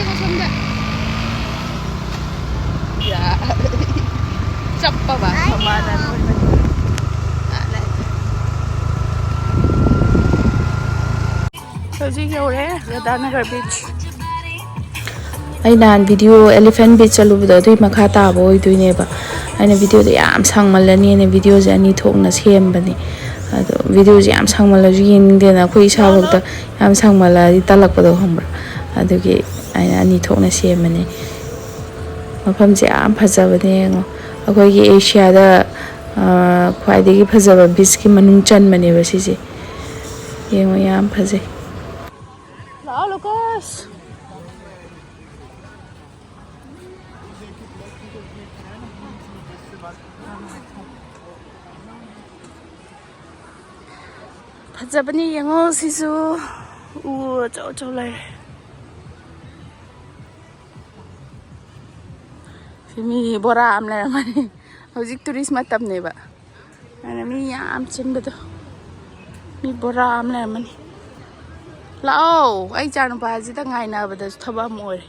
Yang somda. Ya. Cappa ba kamanan mo. Hojik yaure Radhanagar beach. ꯑꯩꯅ video elephant beach ꯆꯠꯂꯨꯕꯗꯣ ꯑꯗꯨꯏ ꯃꯈꯥ ꯇꯥꯕ ꯑꯣꯏꯗꯣꯏꯅꯦꯕ ꯑꯩꯅ ꯚꯤꯗꯤꯑꯣꯗꯣ ꯌꯥꯝ ꯁꯥꯡꯃꯜꯂꯅꯤꯅ ꯚꯤꯗꯤꯑꯣꯁꯦ ꯑꯅꯤ ꯊꯣꯛꯅ ꯁꯦꯝꯕꯅꯦ ꯑꯗꯣ ꯚꯤꯗꯤꯑꯣꯁꯦ ꯌꯥꯝ ꯁꯥꯡꯃꯜꯂꯁꯨ ꯌꯦꯡꯅꯤꯡꯗꯦꯅ ꯑꯩꯈꯣꯏ ꯏꯁꯥꯐꯥꯎꯗ ꯌꯥꯝ ꯁꯥꯡꯃꯜꯂꯗꯤ ꯇꯜꯂꯛꯄꯗꯣ ꯈꯪꯕ꯭ꯔꯥ ꯑꯗꯨꯒꯤ ꯑꯩꯅ ꯑꯅꯤ ꯊꯣꯛꯅ ꯁꯦꯝꯕꯅꯦ ꯃꯐꯝꯁꯦ ꯌꯥꯝ ꯐꯖꯕꯅꯦ ꯌꯦꯡꯉꯣ ꯑꯩꯈꯣꯏꯒꯤ ꯑꯦꯁꯤꯌꯥꯗ ꯈ꯭ꯋꯥꯏꯗꯒꯤ ꯐꯖꯕ ꯕꯤꯆꯀꯤ ꯃꯅꯨꯡ ꯆꯟꯕꯅꯦꯕ ꯁꯤꯁꯦ ꯌꯦꯡꯉꯣ ꯌꯥꯝ ꯐꯖꯩ Lao Lucas. Fajabani yengo sisu chau chau lai. Simi bora am lai mani. Hojik tourist matam ne ba. Ana mi yam chinbado. Mi bora am lai mani. Lao, ai chanu pa ji ta ngai na ba da thaba moi.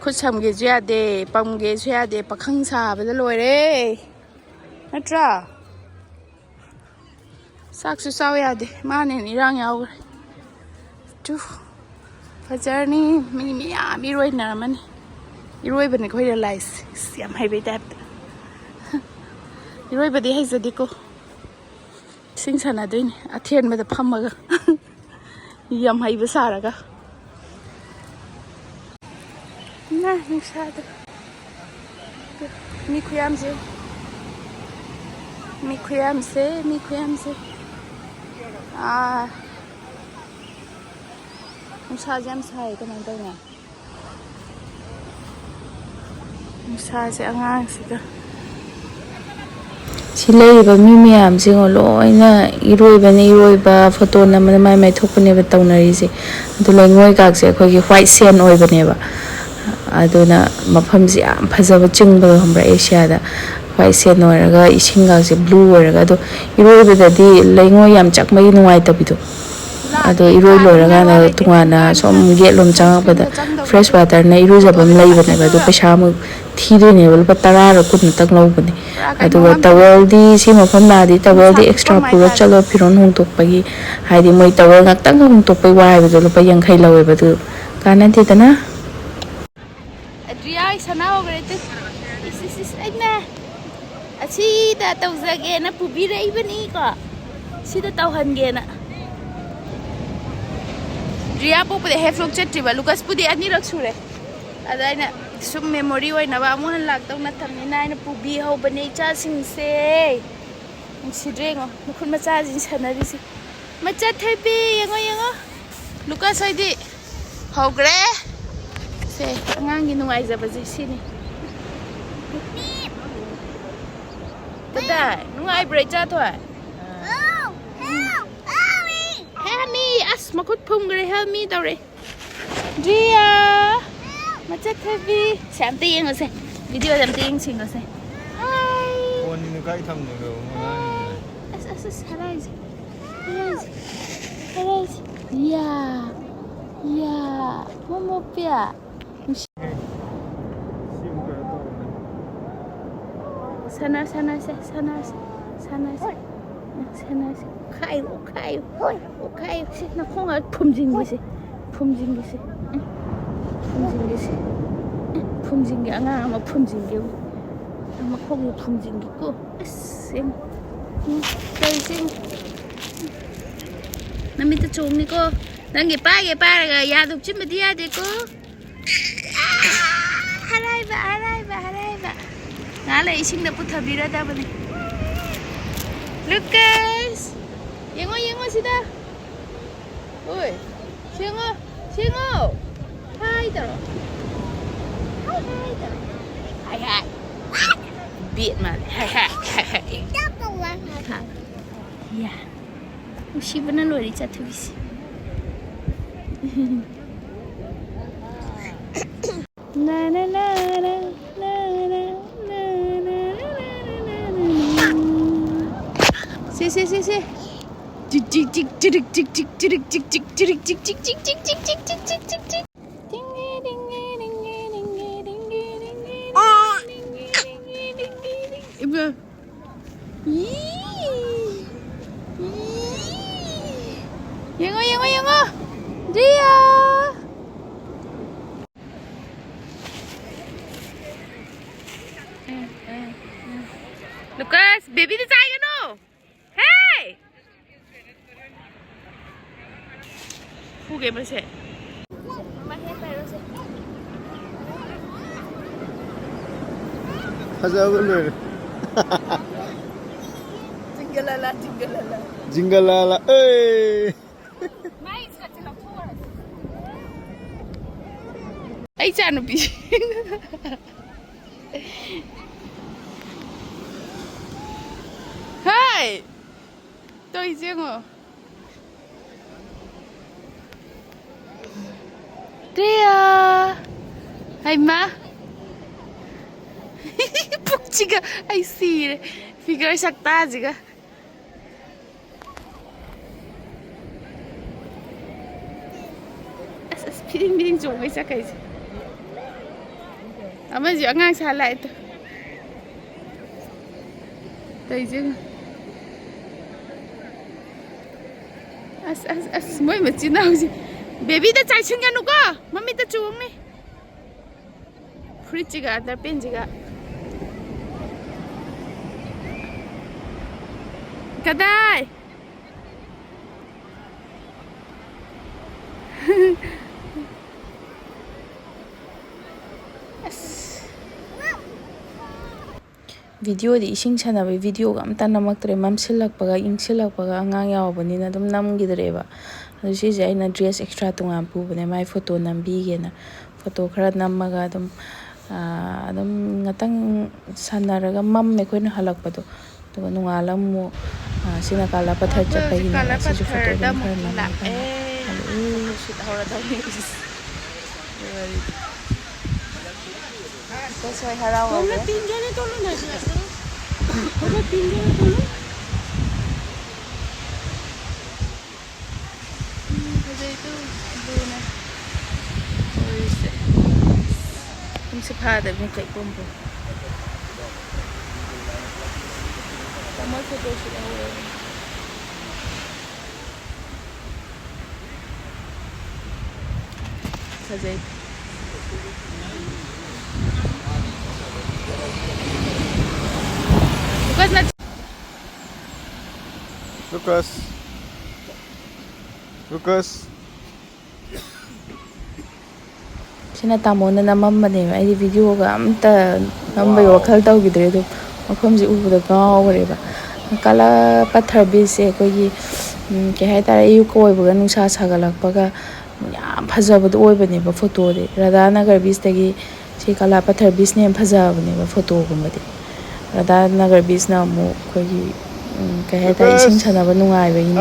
Khut sam ge ju ya de, pam ge ju ya de, pakhang sa ba da loi re. Natra. Sak su saw ya de. Ma ne ni rang yaw. Tu. Fajarni mi ya mi roi na mani. Iroi bani khoi realize. Yam hai be tap. Iroi ba di hai zadi ko. Sing sana doin. Athian ma da phamaga. Yam hai ba saraga. Na, nusada. Mi khuyam se. Mi khuyam se. Ah. Nusa jam sai kaman tau na. Nusa se angang se ka. ꯁꯤ ꯂꯩꯔꯤꯕ ꯃꯤ ꯃꯌꯥꯝꯁꯤꯡ ꯂꯣꯏꯅ ꯏꯔꯣꯏꯕ photo ꯅꯝꯕꯗ ꯃꯥꯏ ꯃꯥꯏ ꯊꯣꯛꯄꯅꯦꯕ ꯇꯧꯅꯔꯤꯁꯦ ꯑꯗꯨ ꯂꯩꯉꯣꯏ ꯀꯥꯛꯁꯦ ꯑꯩꯈꯣꯏꯒꯤ white ꯁꯦꯟ ꯑꯣꯏꯕꯅꯦꯕ ꯑꯗꯨꯅ ꯃꯐꯝꯁꯦ ꯌꯥꯝ ꯐꯖꯕ ꯆꯤꯡꯕꯗꯣ ꯈꯪꯕ꯭ꯔꯥ ꯑꯦꯁꯤꯌꯥꯗ ꯋꯥꯏꯠ ꯁꯦꯟ ꯑꯣꯏꯔꯒ ꯏꯁꯤꯡꯒꯥꯛꯁꯦ ꯕ꯭ꯂꯨ ꯑꯣꯏꯔꯒ ꯑꯗꯣ ꯏꯔꯣꯏꯕꯗꯗꯤ ꯂꯩꯉꯣꯏ ꯌꯥꯝ ꯆꯛꯃꯩ ꯅꯨꯡꯉꯥꯏꯇꯕꯤꯗꯣ ꯑꯗꯣ ꯏꯔꯣꯏ ꯂꯣꯏꯔꯀꯥꯟꯗ ꯇꯣꯉꯥꯟꯅ ꯁꯣꯝ ꯒꯦꯠꯂꯣꯝ ꯆꯪꯉꯛꯄꯗ ꯐ꯭ꯔꯦꯁ ꯋꯥꯇꯔꯅ ꯏꯔꯨꯖꯕꯝ ꯂꯩꯕꯅꯦꯕ ꯑꯗꯣ ꯄꯩꯁꯥ ꯑꯃꯨꯛ ꯊꯤꯗꯣꯏꯅꯦꯕ ꯂꯨꯄꯥ 10ꯔ 20ꯇꯪ ꯂꯧꯕꯅꯦ ꯑꯗꯨꯒ ꯇꯋꯦꯜꯗꯤ ꯁꯤ ꯃꯐꯝ ꯂꯥꯛꯑꯗꯤ ꯇꯋꯦꯜꯗꯤ ꯑꯦꯛꯁꯇ꯭ꯔꯥ ꯄꯨꯔ ꯆꯠꯂꯣ ꯐꯤꯔꯣꯟ ꯍꯣꯡꯗꯣꯛꯄꯒꯤ ꯍꯥꯏꯗꯤ ꯃꯣꯏ ꯇꯋꯦꯜ ꯉꯥꯛꯇꯪ ꯍꯣꯡꯗꯣꯛꯄꯒꯤ ꯋꯥꯏꯕꯗꯣ ꯂꯨꯄꯥ 50 ꯂꯧꯋꯦꯕ ꯑꯗꯨ ꯀꯥꯟꯅꯗꯦꯗꯅ Adria sana ogre is aina asida tawzage na pubirei bani ko sida tawhangena Adria po pade heflok chatri ba Lucas pudi ani rak sure adaina sum memory oi na ba mo han lak taw na thamni na ina pubi ho bani cha sing se sidrengo mukhun macha jin sanari si macha thebi yengo Lucas hoidi hogre se angangi nungaijaba je sini kada nungai bre cha thoi help me as makut phum gre help me tawre dia macha thebi samte yeng se video samte yeng sing se hi phone ni kai tham ni go as harais ya momo pia sana se khai se na khong a phumjing gi se anga ama phumjing gi ama khong gi phumjing gi ko sing sing namita chong ni ko nangi pa ga ya dup chim di ya de ko harai ba ngala ising na puthabira da bani Lucas yengo sida oi singo hai taro hai beat man hai ya ushi bana lori chatubisi na See. Tick. Yengo. Yengo. Dia. Lucas, baby di tayo no. Hey. Fuge ba siya? 하자글래. Jingalala. 징갈라라. 에이. Ay, chano pi. Hi. Tôi Jingo. Dia. Hi ma. Pukchiga. I see. Figure sakta jiga. Piring chung ay sakay. Ama ji angang sala ito. Tay jing. As moy machinaw ji. Baby da chai chung yanu ko. Mami ta chung ni. Fridge jiga andar pen jiga. Kadai. Video di ising sanaba video ga amta namaktre mamsilakpaga ingsilakpaga angang yawbanina dum namgidreba adu sije aina dress extra tunga pubane mai photo nambigena photo khara namaga dum ngatang sanaraga mamme koina halakpado to nungala mu sina kala pathar chapagi na siju photo dum khara namaga shit hora dawni That's why harawa. Hola pinjane tolu na siya. Hola pinjane tolu. Kasi ito na. Or is it? Kung si pada may kay kumpo. Tama ko to sila. Kasi 루카스. sina tamo na namamane ai video ga amta namba wakal tawgidre do mafam ji ubuda gawreba kala pathar bise ko gi ke hai tara yu ko oibaga nungsa sagalakpaga yam phajabadu oibane ba photo de radhanagar bis tagi si kala pathar bis ne phajabane ba photo gumbade radhanagar bis na mu ko gi ke hai tara ising chanaba nungai ba ini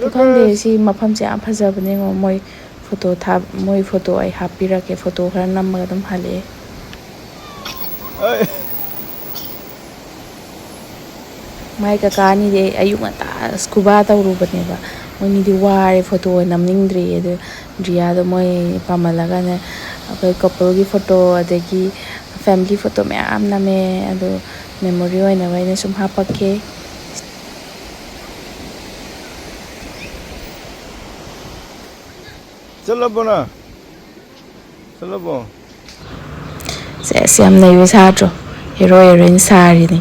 ba khangde si mafam se am phajabane ngo moi photo tha moi photo ai hapira ke photo khara namma dum hale mai ka kani de ayung ata scuba ta urubane ba moni di ware photo namningdri de dia do moi pamalaga ne akai couple gi photo adegi family photo me am na me ado memory oina vai ne sum hapake 셀러보나. 셀러보. se siam nei wisatro hero heroine sari ni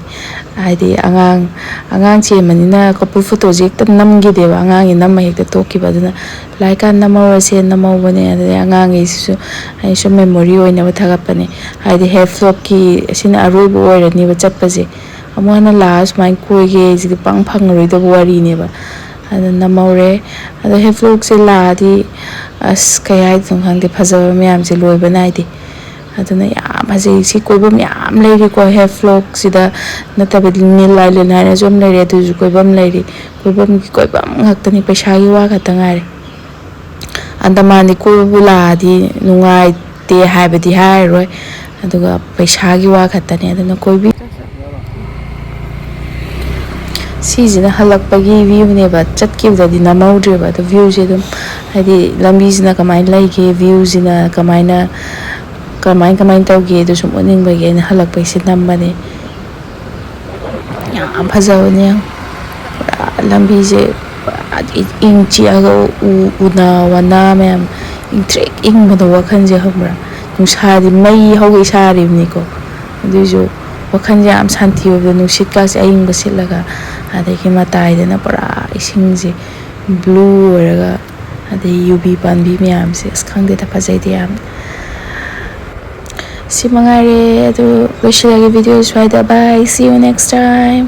adi angang che manina couple photo jek tan namgi deba angang in namma hekta toki baduna laika namawa se namaw bane adi angang isu ai so memory oina bathagapane adi hair flop ki sina aroi bo oira ni ba chatpaje amana last mai koige ji pang phangroi do wari ne ba ada namawre ada hair flop se la di as kayai thong hangde phajaba myam je loi banai di aduna yam haji si koibam yam leiri ko hair flok sida natabe nil island hare jom leiri adu koibam leiri koibam ki koibam ngaktani paisa gi wa khatangare andamani ko bula di nungai te haibadi hai roi aduga paisa gi wa khatani aduna koibi sijina halakpagi view ne ba chatkibdadi namaudre ba the view je dum hadi lambi jina kamai laige view jina kamaina kamai tawge do sum oning bage na halak paise nambane ꯌꯥꯝ ꯐꯖꯕꯅꯦ ꯄꯨꯔꯥ ꯂꯝꯕꯤꯁꯦ ꯏꯪ ꯆꯤꯛꯑꯒ ꯎꯅꯥ ꯋꯥꯅꯥ ꯃꯌꯥꯝ ꯏꯪꯊ꯭ꯔꯤꯛ ꯏꯪꯕꯗ ꯋꯥꯈꯜꯁꯦ ꯈꯪꯕ꯭ꯔꯥ ꯅꯨꯡꯁꯥꯗꯤ ꯃꯩ ꯍꯧꯒꯩ ꯁꯥꯔꯤꯕꯅꯤꯀꯣ ꯑꯗꯨꯏꯁꯨ ꯋꯥꯈꯜꯁꯦ ꯌꯥꯝ ꯁꯥꯟꯇꯤ ꯑꯣꯏꯕꯗ ꯅꯨꯡꯁꯤꯠꯀꯥꯁꯦ ꯑꯏꯪꯕ ꯁꯤꯠꯂꯒ ꯑꯗꯒꯤ ꯃꯇꯥꯏꯗꯅ ꯄꯨꯔꯥ ꯏꯁꯤꯡꯁꯦ ꯕ꯭ꯂꯨ ꯑꯣꯏꯔꯒ ꯑꯗꯩ ꯌꯨꯕꯤ ꯄꯥꯝꯕꯤ ꯃꯌꯥꯝꯁꯦ ꯑꯁ ꯈꯪꯗꯦꯗ ꯐꯖꯩꯗꯤ ꯌꯥꯝꯅ ꯁꯤ ꯃꯉꯥꯏꯔꯦ ꯑꯗꯨ ꯂꯣꯏꯁꯤꯜꯂꯒꯦ ꯚꯤꯗꯤꯑꯣ ꯁ꯭ꯋꯥꯏꯗ ꯕꯥꯏ ꯁꯤ ꯌꯨ ꯅꯦꯛꯁ ꯇꯥꯏꯝ